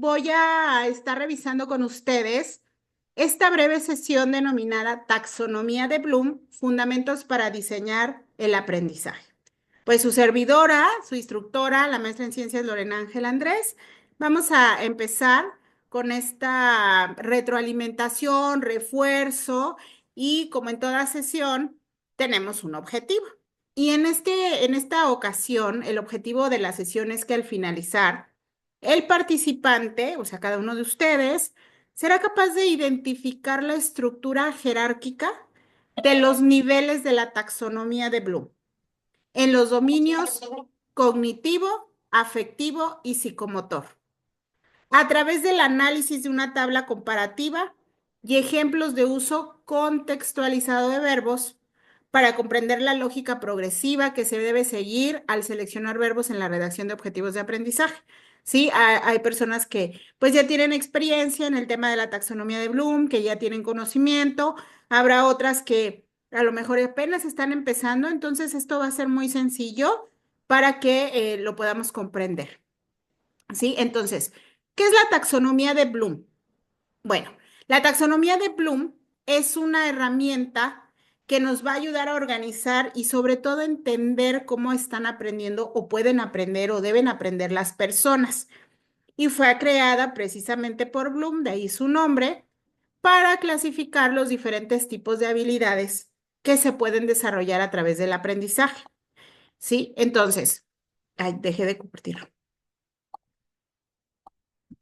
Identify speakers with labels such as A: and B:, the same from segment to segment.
A: Voy a estar revisando con ustedes esta breve sesión denominada Taxonomía de Bloom, Fundamentos para diseñar el aprendizaje. Pues su servidora, su instructora, la maestra en ciencias Lorena Ángel Andrés, vamos a empezar con esta retroalimentación, refuerzo y como en toda sesión tenemos un objetivo. Y en esta ocasión, el objetivo de la sesión es que al finalizar, el participante, o sea, cada uno de ustedes, será capaz de identificar la estructura jerárquica de los niveles de la taxonomía de Bloom en los dominios cognitivo, afectivo y psicomotor, a través del análisis de una tabla comparativa y ejemplos de uso contextualizado de verbos para comprender la lógica progresiva que se debe seguir al seleccionar verbos en la redacción de objetivos de aprendizaje. Sí, hay personas que pues ya tienen experiencia en el tema de la taxonomía de Bloom, que ya tienen conocimiento, habrá otras que a lo mejor apenas están empezando, entonces esto va a ser muy sencillo para que lo podamos comprender. ¿Sí? Entonces, ¿qué es la taxonomía de Bloom? Bueno, la taxonomía de Bloom es una herramienta que nos va a ayudar a organizar y sobre todo entender cómo están aprendiendo o pueden aprender o deben aprender las personas. Y fue creada precisamente por Bloom, de ahí su nombre, para clasificar los diferentes tipos de habilidades que se pueden desarrollar a través del aprendizaje. ¿Sí? Entonces, ay, dejé de compartir.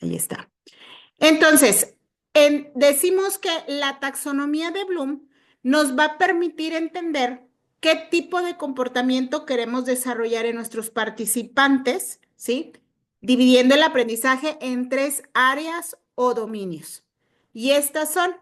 A: Ahí está. Entonces, decimos que la taxonomía de Bloom nos va a permitir entender qué tipo de comportamiento queremos desarrollar en nuestros participantes, ¿sí? Dividiendo el aprendizaje en tres áreas o dominios. Y estas son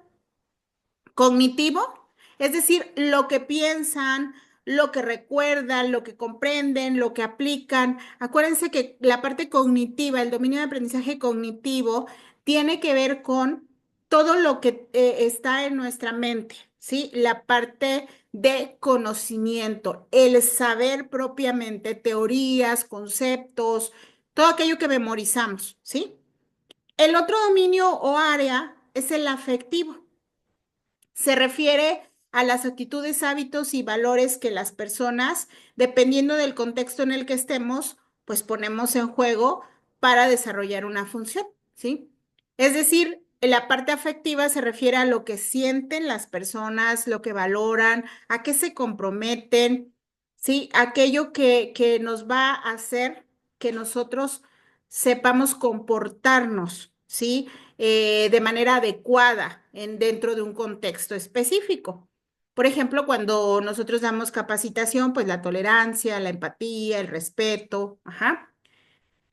A: cognitivo, es decir, lo que piensan, lo que recuerdan, lo que comprenden, lo que aplican. Acuérdense que la parte cognitiva, el dominio de aprendizaje cognitivo, tiene que ver con todo lo que está en nuestra mente, ¿sí? La parte de conocimiento, el saber propiamente, teorías, conceptos, todo aquello que memorizamos, ¿sí? El otro dominio o área es el afectivo. Se refiere a las actitudes, hábitos y valores que las personas, dependiendo del contexto en el que estemos, pues ponemos en juego para desarrollar una función, ¿sí? Es decir, la parte afectiva se refiere a lo que sienten las personas, lo que valoran, a qué se comprometen, ¿sí? Aquello que nos va a hacer que nosotros sepamos comportarnos, ¿sí? De manera adecuada dentro de un contexto específico. Por ejemplo, cuando nosotros damos capacitación, pues la tolerancia, la empatía, el respeto, ajá.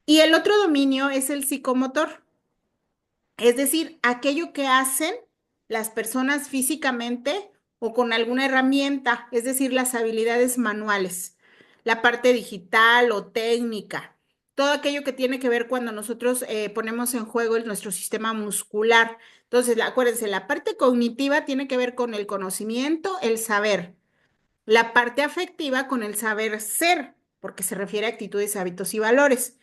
A: Y el otro dominio es el psicomotor, es decir, aquello que hacen las personas físicamente o con alguna herramienta, es decir, las habilidades manuales, la parte digital o técnica, todo aquello que tiene que ver cuando nosotros ponemos en juego nuestro sistema muscular. Entonces, acuérdense, la parte cognitiva tiene que ver con el conocimiento, el saber. La parte afectiva con el saber ser, porque se refiere a actitudes, hábitos y valores.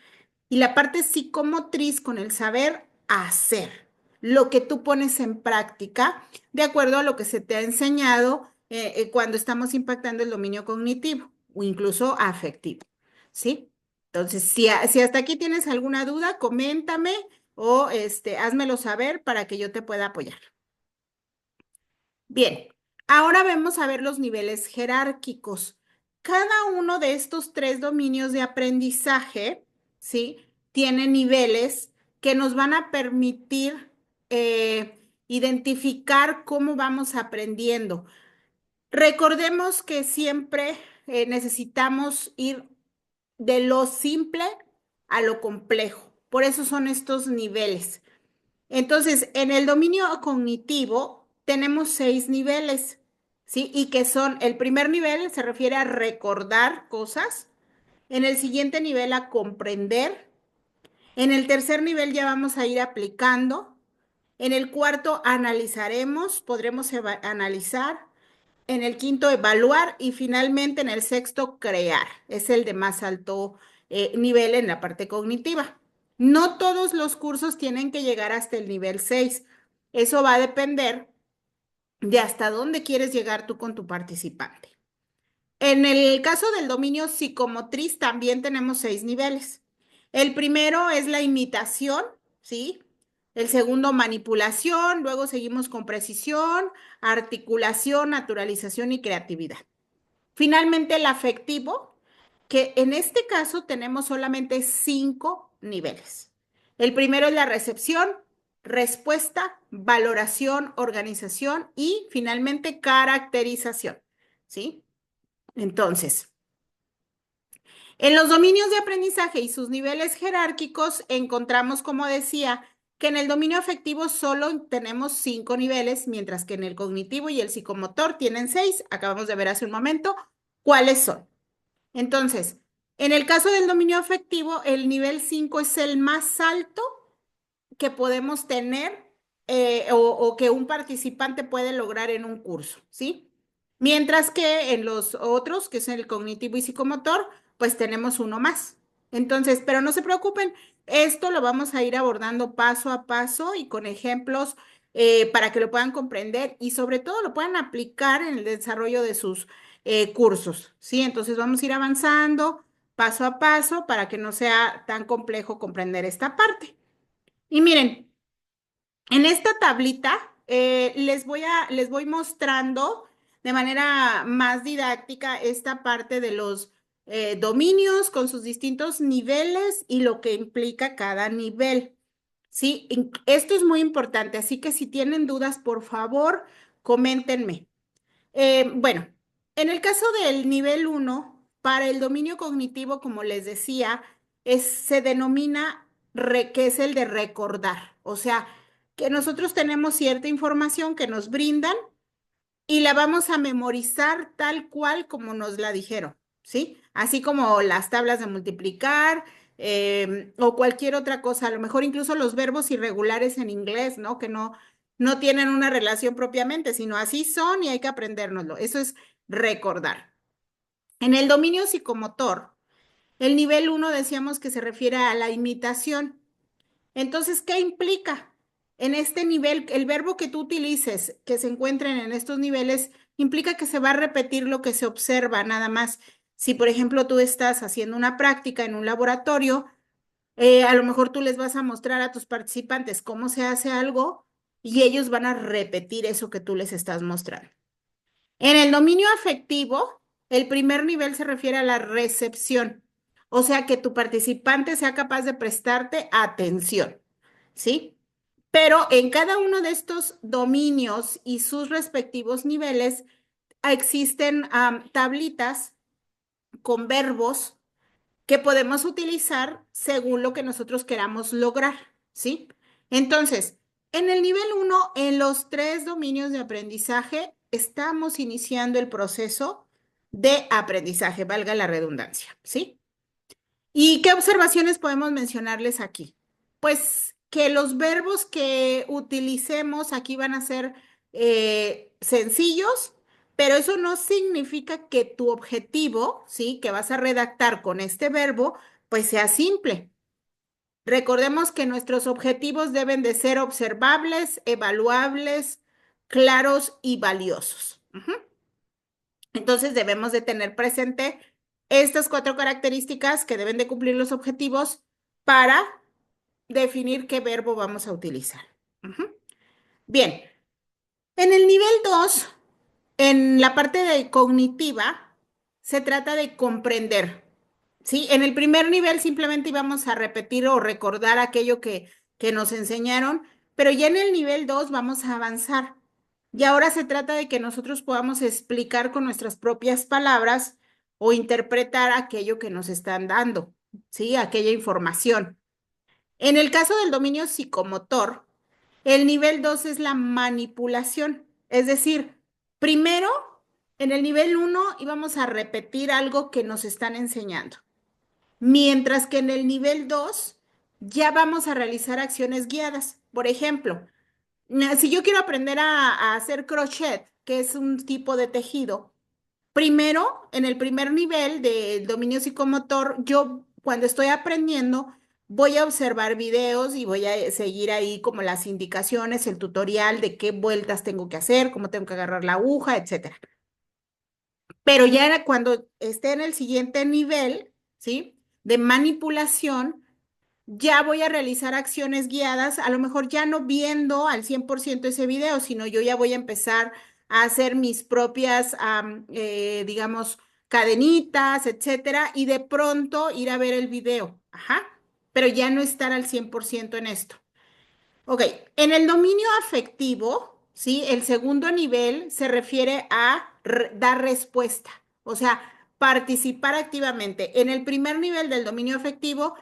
A: Y la parte psicomotriz con el saber hacer, lo que tú pones en práctica de acuerdo a lo que se te ha enseñado cuando estamos impactando el dominio cognitivo o incluso afectivo, ¿sí? Entonces, si hasta aquí tienes alguna duda, coméntame o házmelo saber para que yo te pueda apoyar. Bien, ahora vamos a ver los niveles jerárquicos. Cada uno de estos tres dominios de aprendizaje, ¿sí? Tiene niveles que nos van a permitir identificar cómo vamos aprendiendo. Recordemos que siempre necesitamos ir de lo simple a lo complejo. Por eso son estos niveles. Entonces, en el dominio cognitivo tenemos 6 niveles, ¿sí? Y que son, el primer nivel se refiere a recordar cosas, en el siguiente nivel a comprender, en el tercer nivel ya vamos a ir aplicando, en el cuarto analizaremos, podremos analizar, en el quinto evaluar y finalmente en el sexto crear. Es el de más alto nivel en la parte cognitiva. No todos los cursos tienen que llegar hasta el nivel 6. Eso va a depender de hasta dónde quieres llegar tú con tu participante. En el caso del dominio psicomotriz también tenemos 6 niveles. El primero es la imitación, ¿sí? El segundo, manipulación. Luego seguimos con precisión, articulación, naturalización y creatividad. Finalmente, el afectivo, que en este caso tenemos solamente 5 niveles. El primero es la recepción, respuesta, valoración, organización y finalmente caracterización, ¿sí? Entonces, en los dominios de aprendizaje y sus niveles jerárquicos encontramos, como decía, que en el dominio afectivo solo tenemos 5 niveles, mientras que en el cognitivo y el psicomotor tienen 6. Acabamos de ver hace un momento cuáles son. Entonces, en el caso del dominio afectivo, el nivel 5 es el más alto que podemos tener o que un participante puede lograr en un curso, ¿sí? Mientras que en los otros, que es el cognitivo y psicomotor, pues tenemos uno más. Entonces, pero no se preocupen, esto lo vamos a ir abordando paso a paso y con ejemplos para que lo puedan comprender y sobre todo lo puedan aplicar en el desarrollo de sus cursos, ¿sí? Entonces vamos a ir avanzando paso a paso para que no sea tan complejo comprender esta parte. Y miren, en esta tablita les voy mostrando de manera más didáctica esta parte de los dominios con sus distintos niveles y lo que implica cada nivel. Sí, esto es muy importante, así que si tienen dudas, por favor, coméntenme. Bueno, en el caso del nivel uno, para el dominio cognitivo, como les decía, se denomina que es el de recordar. O sea, que nosotros tenemos cierta información que nos brindan y la vamos a memorizar tal cual como nos la dijeron, ¿sí? Así como las tablas de multiplicar o cualquier otra cosa, a lo mejor incluso los verbos irregulares en inglés, ¿no? Que no tienen una relación propiamente, sino así son y hay que aprendérnoslo. Eso es recordar. En el dominio psicomotor, el nivel uno decíamos que se refiere a la imitación. Entonces, ¿qué implica? En este nivel, el verbo que tú utilices, que se encuentren en estos niveles, implica que se va a repetir lo que se observa, nada más. Si, por ejemplo, tú estás haciendo una práctica en un laboratorio, a lo mejor tú les vas a mostrar a tus participantes cómo se hace algo y ellos van a repetir eso que tú les estás mostrando. En el dominio afectivo, el primer nivel se refiere a la recepción, o sea, que tu participante sea capaz de prestarte atención, ¿sí? Pero en cada uno de estos dominios y sus respectivos niveles existen tablitas con verbos que podemos utilizar según lo que nosotros queramos lograr, ¿sí? Entonces, en el nivel uno, en los 3 dominios de aprendizaje, estamos iniciando el proceso de aprendizaje, valga la redundancia, ¿sí? ¿Y qué observaciones podemos mencionarles aquí? Pues que los verbos que utilicemos aquí van a ser sencillos, pero eso no significa que tu objetivo, ¿sí? Que vas a redactar con este verbo, pues sea simple. Recordemos que nuestros objetivos deben de ser observables, evaluables, claros y valiosos. Entonces debemos de tener presente estas 4 características que deben de cumplir los objetivos para definir qué verbo vamos a utilizar. Ujú. Bien, en el nivel 2, en la parte de cognitiva, se trata de comprender. ¿Sí? En el primer nivel simplemente íbamos a repetir o recordar aquello que nos enseñaron, pero ya en el nivel 2 vamos a avanzar. Y ahora se trata de que nosotros podamos explicar con nuestras propias palabras o interpretar aquello que nos están dando, ¿sí? Aquella información. En el caso del dominio psicomotor, el nivel 2 es la manipulación. Es decir, primero, en el nivel uno íbamos a repetir algo que nos están enseñando. Mientras que en el nivel 2 ya vamos a realizar acciones guiadas. Por ejemplo, si yo quiero aprender a hacer crochet, que es un tipo de tejido, primero, en el primer nivel del dominio psicomotor, yo cuando estoy aprendiendo, voy a observar videos y voy a seguir ahí como las indicaciones, el tutorial de qué vueltas tengo que hacer, cómo tengo que agarrar la aguja, etcétera. Pero ya cuando esté en el siguiente nivel, ¿sí? De manipulación, ya voy a realizar acciones guiadas, a lo mejor ya no viendo al 100% ese video, sino yo ya voy a empezar a hacer mis propias, digamos, cadenitas, etcétera, y de pronto ir a ver el video, ajá, pero ya no estar al 100% en esto. Ok, en el dominio afectivo, ¿sí? El segundo nivel se refiere a dar respuesta, o sea, participar activamente. En el primer nivel del dominio afectivo,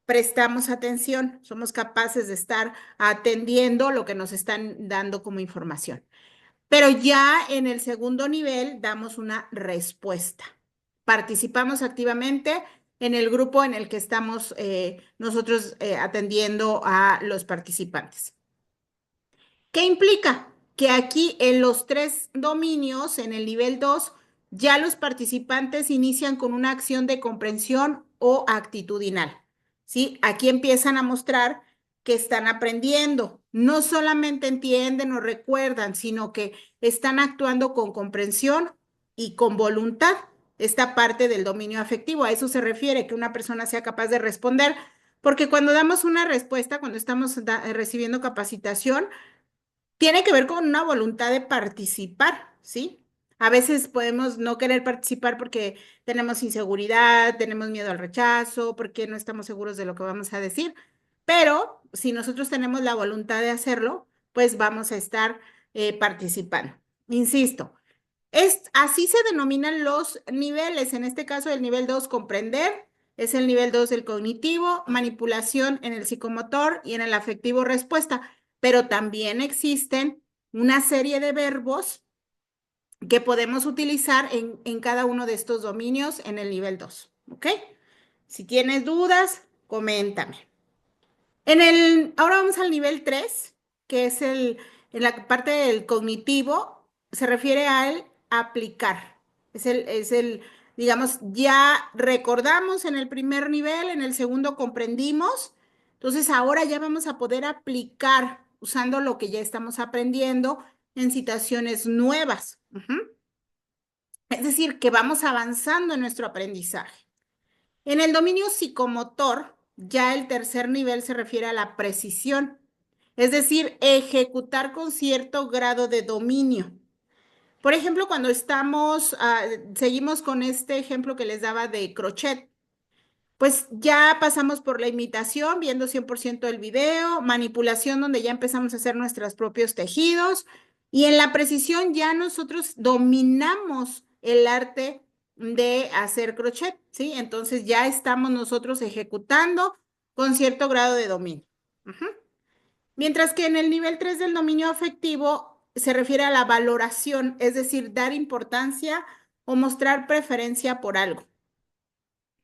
A: prestamos atención, somos capaces de estar atendiendo lo que nos están dando como información. Pero ya en el segundo nivel damos una respuesta. Participamos activamente en el grupo en el que estamos nosotros atendiendo a los participantes. ¿Qué implica? Que aquí en los tres dominios, en el nivel 2, ya los participantes inician con una acción de comprensión o actitudinal. ¿Sí? Aquí empiezan a mostrar que están aprendiendo. No solamente entienden o recuerdan, sino que están actuando con comprensión y con voluntad. Esta parte del dominio afectivo, a eso se refiere, que una persona sea capaz de responder, porque cuando damos una respuesta, cuando estamos recibiendo capacitación, tiene que ver con una voluntad de participar, ¿sí? A veces podemos no querer participar porque tenemos inseguridad, tenemos miedo al rechazo, porque no estamos seguros de lo que vamos a decir, pero si nosotros tenemos la voluntad de hacerlo, pues vamos a estar participando. Insisto, así se denominan los niveles, en este caso el nivel 2 comprender, es el nivel 2 del cognitivo, manipulación en el psicomotor y en el afectivo respuesta, pero también existen una serie de verbos que podemos utilizar en cada uno de estos dominios en el nivel 2, ¿ok? Si tienes dudas, coméntame. Ahora vamos al nivel 3, que es en la parte del cognitivo, se refiere al aplicar. Digamos, ya recordamos en el primer nivel, en el segundo comprendimos, entonces ahora ya vamos a poder aplicar usando lo que ya estamos aprendiendo en situaciones nuevas. Es decir, que vamos avanzando en nuestro aprendizaje. En el dominio psicomotor, ya el tercer nivel se refiere a la precisión, es decir, ejecutar con cierto grado de dominio. Por ejemplo, cuando seguimos con este ejemplo que les daba de crochet, pues ya pasamos por la imitación, viendo 100% el video, manipulación, donde ya empezamos a hacer nuestros propios tejidos, y en la precisión ya nosotros dominamos el arte de hacer crochet, ¿sí? Entonces ya estamos nosotros ejecutando con cierto grado de dominio. Ujú. Mientras que en el nivel 3 del dominio afectivo se refiere a la valoración, es decir, dar importancia o mostrar preferencia por algo.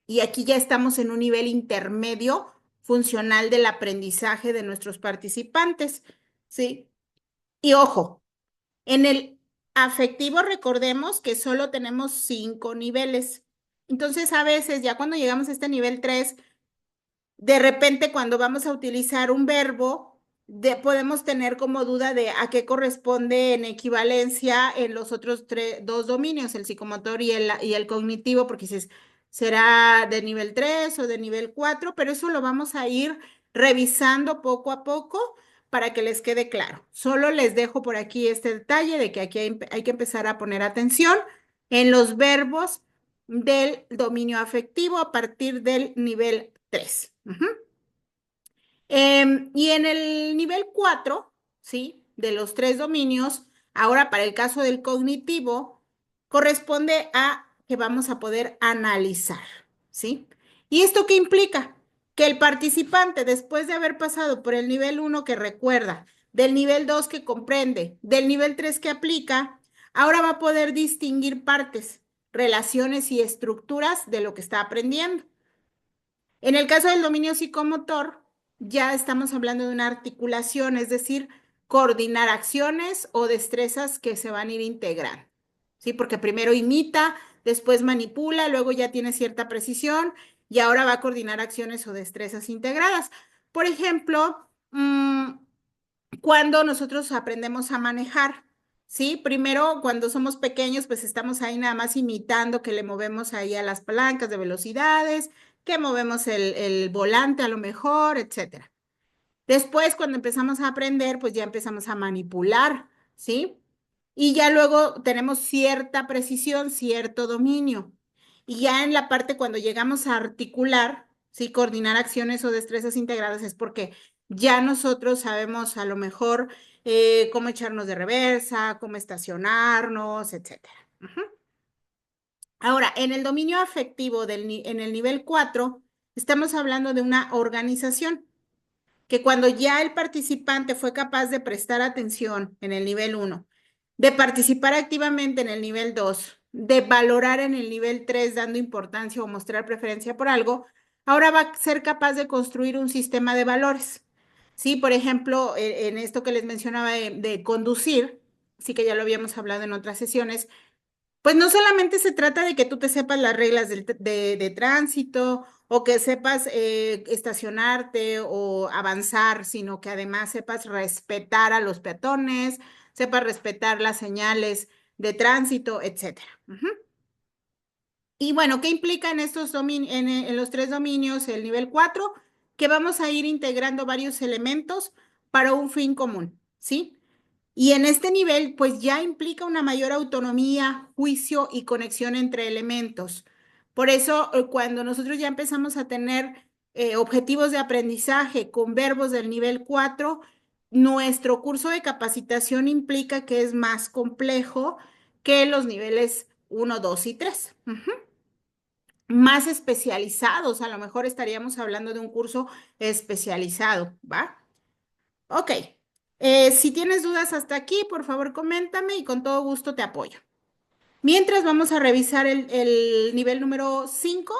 A: Y aquí ya estamos en un nivel intermedio funcional del aprendizaje de nuestros participantes, ¿sí? Y ojo, en el afectivo recordemos que solo tenemos 5 niveles. Entonces, a veces, ya cuando llegamos a este nivel 3, de repente cuando vamos a utilizar un verbo, podemos tener como duda de a qué corresponde en equivalencia en los otros dos dominios, el psicomotor y el cognitivo, porque dices, será de nivel 3 o de nivel 4, pero eso lo vamos a ir revisando poco a poco para que les quede claro. Solo les dejo por aquí este detalle de que aquí hay que empezar a poner atención en los verbos del dominio afectivo a partir del nivel 3. Y en el nivel 4, ¿sí? De los tres dominios, ahora para el caso del cognitivo, corresponde a que vamos a poder analizar, ¿sí? ¿Y esto qué implica? Que el participante, después de haber pasado por el nivel 1 que recuerda, del nivel 2 que comprende, del nivel 3 que aplica, ahora va a poder distinguir partes, relaciones y estructuras de lo que está aprendiendo. En el caso del dominio psicomotor, ya estamos hablando de una articulación, es decir, coordinar acciones o destrezas que se van a ir integrando, ¿sí? Porque primero imita, después manipula, luego ya tiene cierta precisión y ahora va a coordinar acciones o destrezas integradas. Por ejemplo, cuando nosotros aprendemos a manejar, ¿sí? Primero, cuando somos pequeños, pues estamos ahí nada más imitando que le movemos ahí a las palancas de velocidades, que movemos el volante a lo mejor, etcétera. Después, cuando empezamos a aprender, pues ya empezamos a manipular, ¿sí? Y ya luego tenemos cierta precisión, cierto dominio. Y ya en la parte cuando llegamos a articular, ¿sí? Coordinar acciones o destrezas integradas es porque ya nosotros sabemos a lo mejor cómo echarnos de reversa, cómo estacionarnos, etcétera. Ujú. Ahora, en el dominio afectivo en el nivel 4 estamos hablando de una organización que cuando ya el participante fue capaz de prestar atención en el nivel 1, de participar activamente en el nivel 2, de valorar en el nivel 3 dando importancia o mostrar preferencia por algo, ahora va a ser capaz de construir un sistema de valores. Sí, por ejemplo, en esto que les mencionaba de conducir, sí que ya lo habíamos hablado en otras sesiones, pues no solamente se trata de que tú te sepas las reglas de tránsito o que sepas estacionarte o avanzar, sino que además sepas respetar a los peatones, sepas respetar las señales de tránsito, etcétera. Ujú. Y bueno, ¿qué implica en en los tres dominios, el nivel 4? Que vamos a ir integrando varios elementos para un fin común, ¿sí? Y en este nivel, pues ya implica una mayor autonomía, juicio y conexión entre elementos. Por eso, cuando nosotros ya empezamos a tener objetivos de aprendizaje con verbos del nivel 4, nuestro curso de capacitación implica que es más complejo que los niveles 1, 2 y 3. Más especializados, a lo mejor estaríamos hablando de un curso especializado, ¿va? Ok. Si tienes dudas hasta aquí, por favor coméntame y con todo gusto te apoyo. Mientras vamos a revisar el nivel número 5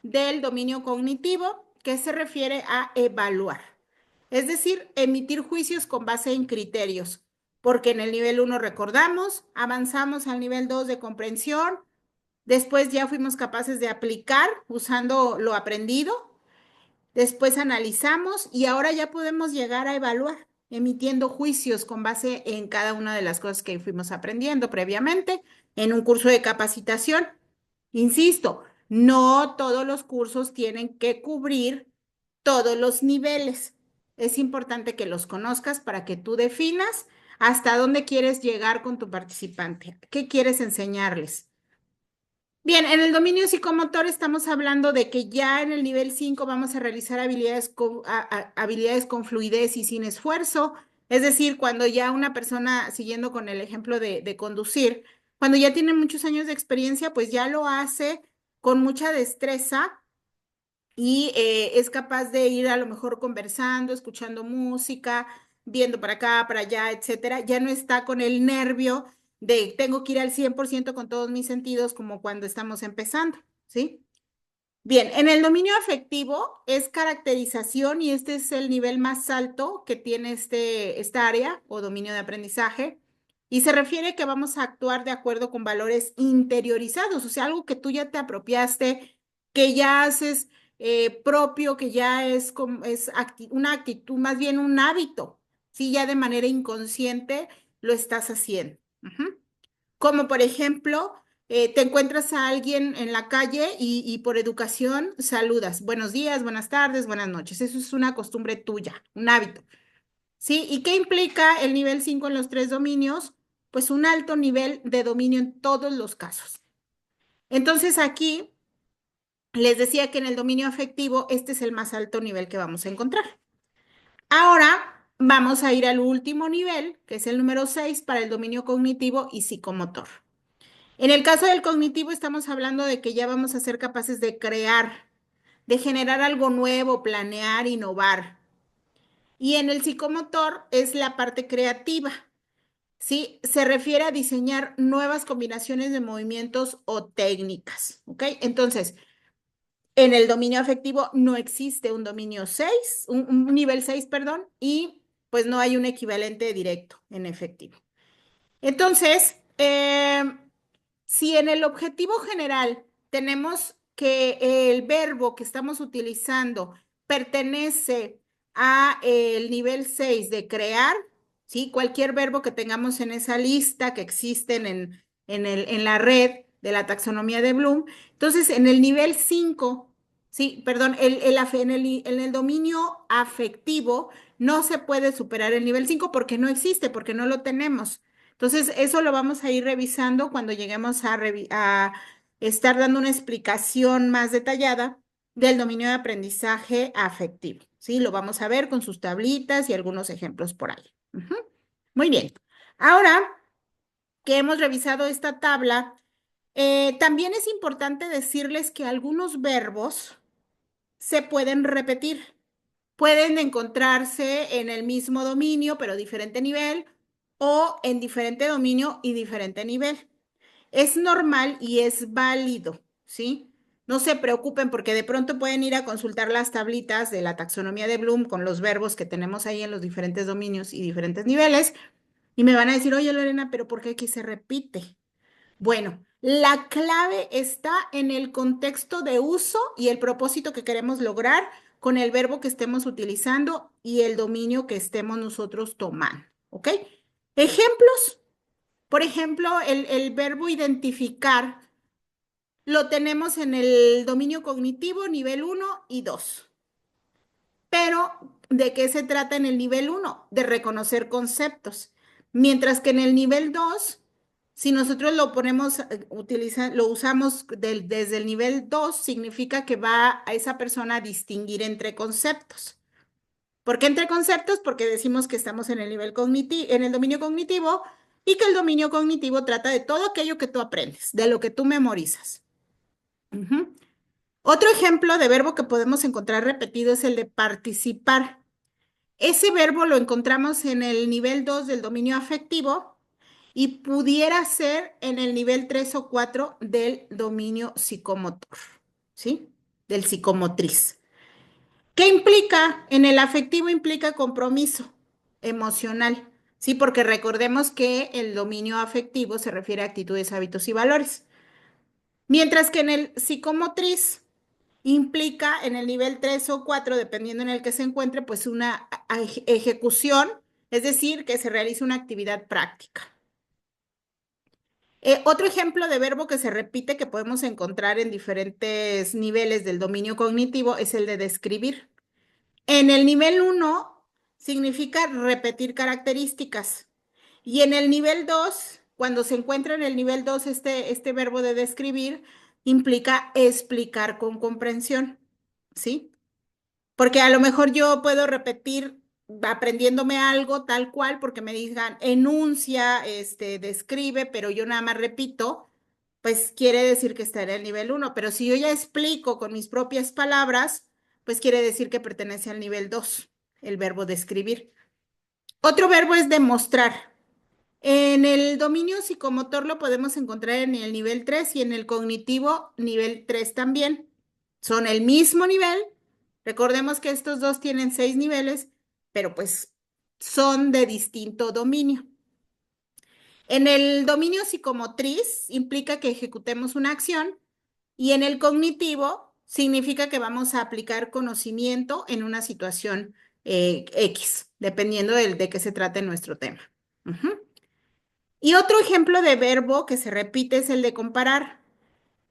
A: del dominio cognitivo, que se refiere a evaluar. Es decir, emitir juicios con base en criterios, porque en el nivel 1 recordamos, avanzamos al nivel 2 de comprensión, después ya fuimos capaces de aplicar usando lo aprendido. Después analizamos y ahora ya podemos llegar a evaluar, emitiendo juicios con base en cada una de las cosas que fuimos aprendiendo previamente en un curso de capacitación. Insisto, no todos los cursos tienen que cubrir todos los niveles. Es importante que los conozcas para que tú definas hasta dónde quieres llegar con tu participante, qué quieres enseñarles. Bien, en el dominio psicomotor estamos hablando de que ya en el nivel 5 vamos a realizar habilidades con fluidez y sin esfuerzo. Es decir, cuando ya una persona, siguiendo con el ejemplo de conducir, cuando ya tiene muchos años de experiencia, pues ya lo hace con mucha destreza y es capaz de ir a lo mejor conversando, escuchando música, viendo para acá, para allá, etcétera. Ya no está con el nervio de tengo que ir al 100% con todos mis sentidos como cuando estamos empezando, ¿sí? Bien, en el dominio afectivo es caracterización y este es el nivel más alto que tiene esta área o dominio de aprendizaje y se refiere que vamos a actuar de acuerdo con valores interiorizados, o sea, algo que tú ya te apropiaste, que ya haces propio, que ya una actitud, más bien un hábito, sí, ya de manera inconsciente lo estás haciendo. Ujú. Como por ejemplo, te encuentras a alguien en la calle y por educación saludas. Buenos días, buenas tardes, buenas noches. Eso es una costumbre tuya, un hábito. ¿Sí? ¿Y qué implica el nivel 5 en los tres dominios? Pues un alto nivel de dominio en todos los casos. Entonces aquí les decía que en el dominio afectivo este es el más alto nivel que vamos a encontrar. Ahora vamos a ir al último nivel, que es el número 6 para el dominio cognitivo y psicomotor. En el caso del cognitivo estamos hablando de que ya vamos a ser capaces de crear, de generar algo nuevo, planear, innovar. Y en el psicomotor es la parte creativa, ¿sí? Se refiere a diseñar nuevas combinaciones de movimientos o técnicas, ¿ok? Entonces, en el dominio afectivo no existe un dominio 6, un nivel 6, perdón, y pues no hay un equivalente directo en efectivo. Entonces, si en el objetivo general tenemos que el verbo que estamos utilizando pertenece a el nivel 6 de crear, ¿sí? Cualquier verbo que tengamos en esa lista que existen en la red de la taxonomía de Bloom. Entonces, en el nivel 5, sí, perdón, en el dominio afectivo no se puede superar el nivel 5 porque no existe, porque no lo tenemos. Entonces, eso lo vamos a ir revisando cuando lleguemos a estar dando una explicación más detallada del dominio de aprendizaje afectivo. ¿Sí? Lo vamos a ver con sus tablitas y algunos ejemplos por ahí. Ujú. Muy bien. Ahora que hemos revisado esta tabla, también es importante decirles que algunos verbos se pueden repetir. Pueden encontrarse en el mismo dominio, pero diferente nivel, o en diferente dominio y diferente nivel. Es normal y es válido, ¿sí? No se preocupen porque de pronto pueden ir a consultar las tablitas de la taxonomía de Bloom con los verbos que tenemos ahí en los diferentes dominios y diferentes niveles y me van a decir, oye Lorena, pero ¿por qué aquí se repite? Bueno, la clave está en el contexto de uso y el propósito que queremos lograr con el verbo que estemos utilizando y el dominio que estemos nosotros tomando, ¿ok? Ejemplos. Por ejemplo, el verbo identificar lo tenemos en el dominio cognitivo nivel 1 y 2. Pero, ¿de qué se trata en el nivel 1? De reconocer conceptos. Mientras que en el nivel 2, si nosotros lo ponemos, lo usamos desde el nivel 2, significa que va a esa persona a distinguir entre conceptos. ¿Por qué entre conceptos? Porque decimos que estamos en el nivel cognitivo, en el dominio cognitivo y que el dominio cognitivo trata de todo aquello que tú aprendes, de lo que tú memorizas. Ujú. Otro ejemplo de verbo que podemos encontrar repetido es el de participar. Ese verbo lo encontramos en el nivel 2 del dominio afectivo y pudiera ser en el nivel 3 o 4 del dominio psicomotor, ¿sí? Del psicomotriz. ¿Qué implica? En el afectivo implica compromiso emocional, ¿sí? Porque recordemos que el dominio afectivo se refiere a actitudes, hábitos y valores. Mientras que en el psicomotriz implica en el nivel 3 o 4, dependiendo en el que se encuentre, pues una ejecución, es decir, que se realice una actividad práctica. Otro ejemplo de verbo que se repite que podemos encontrar en diferentes niveles del dominio cognitivo es el de describir. En el nivel 1 significa repetir características. Y en el nivel 2, cuando se encuentra en el nivel 2 este verbo de describir, implica explicar con comprensión, ¿sí? Porque a lo mejor yo puedo repetir aprendiéndome algo tal cual, porque me digan enuncia, describe, pero yo nada más repito, pues quiere decir que está en el nivel 1. Pero si yo ya explico con mis propias palabras, pues quiere decir que pertenece al nivel 2, el verbo describir. Otro verbo es demostrar. En el dominio psicomotor lo podemos encontrar en el nivel 3 y en el cognitivo nivel 3 también. Son el mismo nivel. Recordemos que estos dos tienen 6 niveles, pero pues son de distinto dominio. En el dominio psicomotriz implica que ejecutemos una acción y en el cognitivo significa que vamos a aplicar conocimiento en una situación X, dependiendo de qué se trate nuestro tema. Ujú. Y otro ejemplo de verbo que se repite es el de comparar.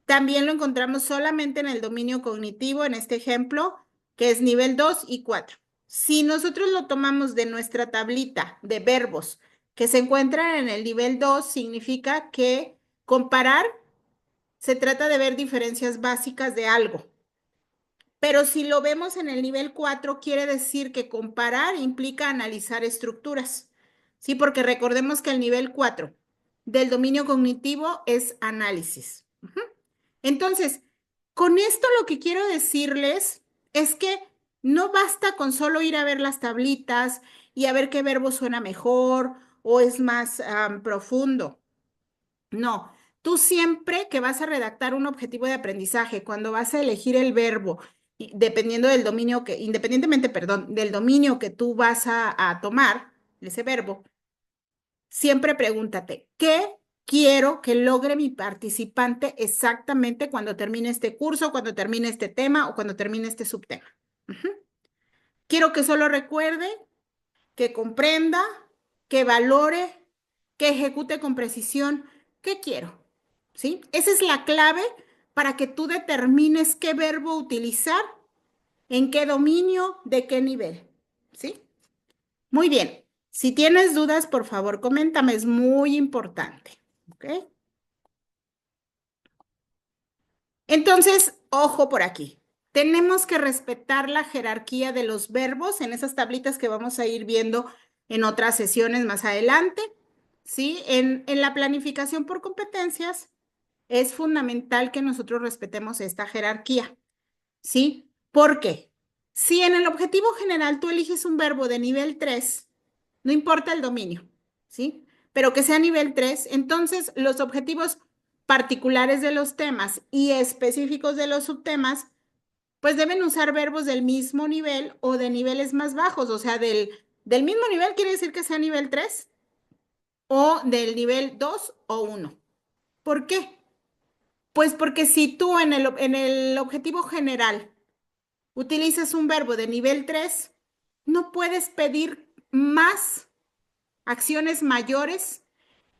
A: También lo encontramos solamente en el dominio cognitivo, en este ejemplo, que es nivel 2 y 4. Si nosotros lo tomamos de nuestra tablita de verbos que se encuentran en el nivel 2, significa que comparar se trata de ver diferencias básicas de algo. Pero si lo vemos en el nivel 4, quiere decir que comparar implica analizar estructuras. Sí, porque recordemos que el nivel 4 del dominio cognitivo es análisis. Ujú. Entonces, con esto lo que quiero decirles es que no basta con solo ir a ver las tablitas y a ver qué verbo suena mejor o es más profundo. No, tú siempre que vas a redactar un objetivo de aprendizaje, cuando vas a elegir el verbo, dependiendo del dominio que, independientemente, perdón, del dominio que tú vas a tomar, ese verbo, siempre pregúntate, ¿qué quiero que logre mi participante exactamente cuando termine este curso, cuando termine este tema o cuando termine este subtema? Ujú. Quiero que solo recuerde, que comprenda, que valore, que ejecute con precisión. ¿Qué quiero? ¿Sí? Esa es la clave para que tú determines qué verbo utilizar, en qué dominio, de qué nivel. ¿Sí? Muy bien. Si tienes dudas, por favor, coméntame, es muy importante. ¿Ok? Entonces, ojo por aquí. Tenemos que respetar la jerarquía de los verbos en esas tablitas que vamos a ir viendo en otras sesiones más adelante. ¿Sí? En la planificación por competencias es fundamental que nosotros respetemos esta jerarquía. ¿Sí? ¿Por qué? Si en el objetivo general tú eliges un verbo de nivel 3, no importa el dominio, ¿sí? Pero que sea nivel 3, entonces los objetivos particulares de los temas y específicos de los subtemas, pues deben usar verbos del mismo nivel o de niveles más bajos, o sea, del mismo nivel quiere decir que sea nivel 3 o del nivel 2 o 1. ¿Por qué? Pues porque si tú en el objetivo general utilizas un verbo de nivel 3, no puedes pedir más acciones mayores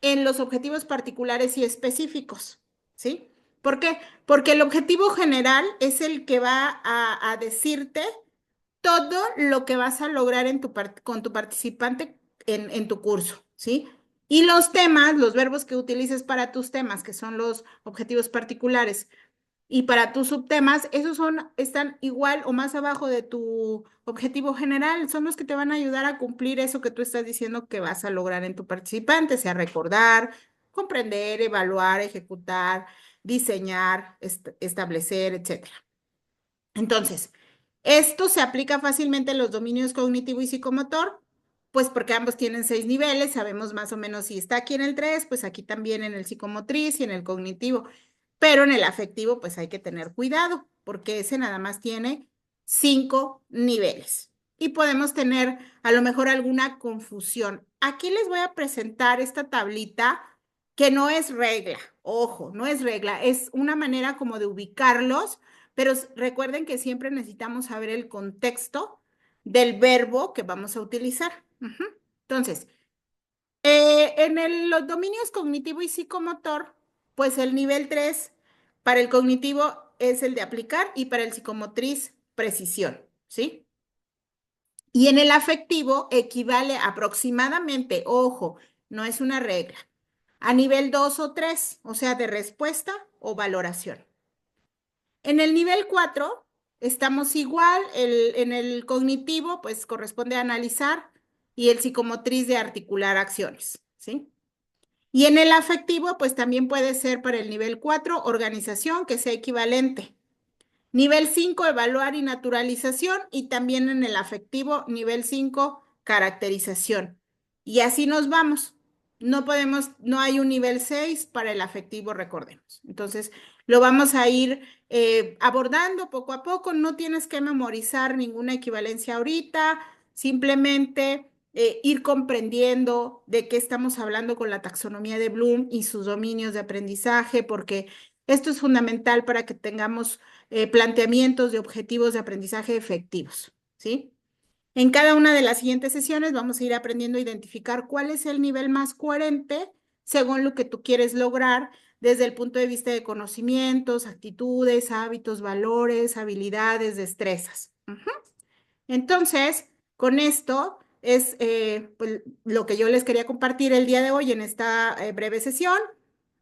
A: en los objetivos particulares y específicos, ¿sí? ¿Por qué? Porque el objetivo general es el que va a decirte todo lo que vas a lograr con tu participante en tu curso, ¿sí? Y los temas, los verbos que utilices para tus temas, que son los objetivos particulares, y para tus subtemas, están igual o más abajo de tu objetivo general. Son los que te van a ayudar a cumplir eso que tú estás diciendo que vas a lograr en tu participante, sea recordar, comprender, evaluar, ejecutar, diseñar, establecer, etcétera. Entonces, esto se aplica fácilmente en los dominios cognitivo y psicomotor, pues porque ambos tienen 6 niveles, sabemos más o menos si está aquí en el 3, pues aquí también en el psicomotriz y en el cognitivo, pero en el afectivo pues hay que tener cuidado, porque ese nada más tiene 5 niveles y podemos tener a lo mejor alguna confusión. Aquí les voy a presentar esta tablita que no es regla, ojo, no es regla, es una manera como de ubicarlos, pero recuerden que siempre necesitamos saber el contexto del verbo que vamos a utilizar. Ujú. Entonces, los dominios cognitivo y psicomotor, pues el nivel 3 para el cognitivo es el de aplicar y para el psicomotriz precisión, ¿sí? Y en el afectivo equivale aproximadamente, ojo, no es una regla, a nivel 2 o 3, o sea, de respuesta o valoración. En el nivel 4 estamos igual, en el cognitivo pues corresponde a analizar y el psicomotriz de articular acciones, ¿sí? Y en el afectivo pues también puede ser para el nivel 4 organización que sea equivalente. Nivel 5 evaluar y naturalización y también en el afectivo nivel 5 caracterización. Y así nos vamos. No hay un nivel 6 para el afectivo, recordemos. Entonces, lo vamos a ir abordando poco a poco. No tienes que memorizar ninguna equivalencia ahorita, simplemente ir comprendiendo de qué estamos hablando con la taxonomía de Bloom y sus dominios de aprendizaje, porque esto es fundamental para que tengamos planteamientos de objetivos de aprendizaje efectivos, ¿sí? En cada una de las siguientes sesiones vamos a ir aprendiendo a identificar cuál es el nivel más coherente según lo que tú quieres lograr desde el punto de vista de conocimientos, actitudes, hábitos, valores, habilidades, destrezas. Ujú. Entonces, con esto es pues, lo que yo les quería compartir el día de hoy en esta breve sesión.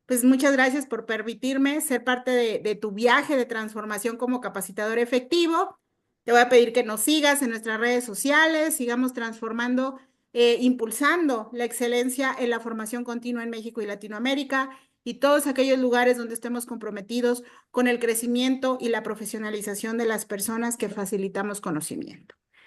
A: Pues muchas gracias por permitirme ser parte de tu viaje de transformación como capacitador efectivo. Te voy a pedir que nos sigas en nuestras redes sociales, sigamos transformando, impulsando la excelencia en la formación continua en México y Latinoamérica y todos aquellos lugares donde estemos comprometidos con el crecimiento y la profesionalización de las personas que facilitamos conocimiento.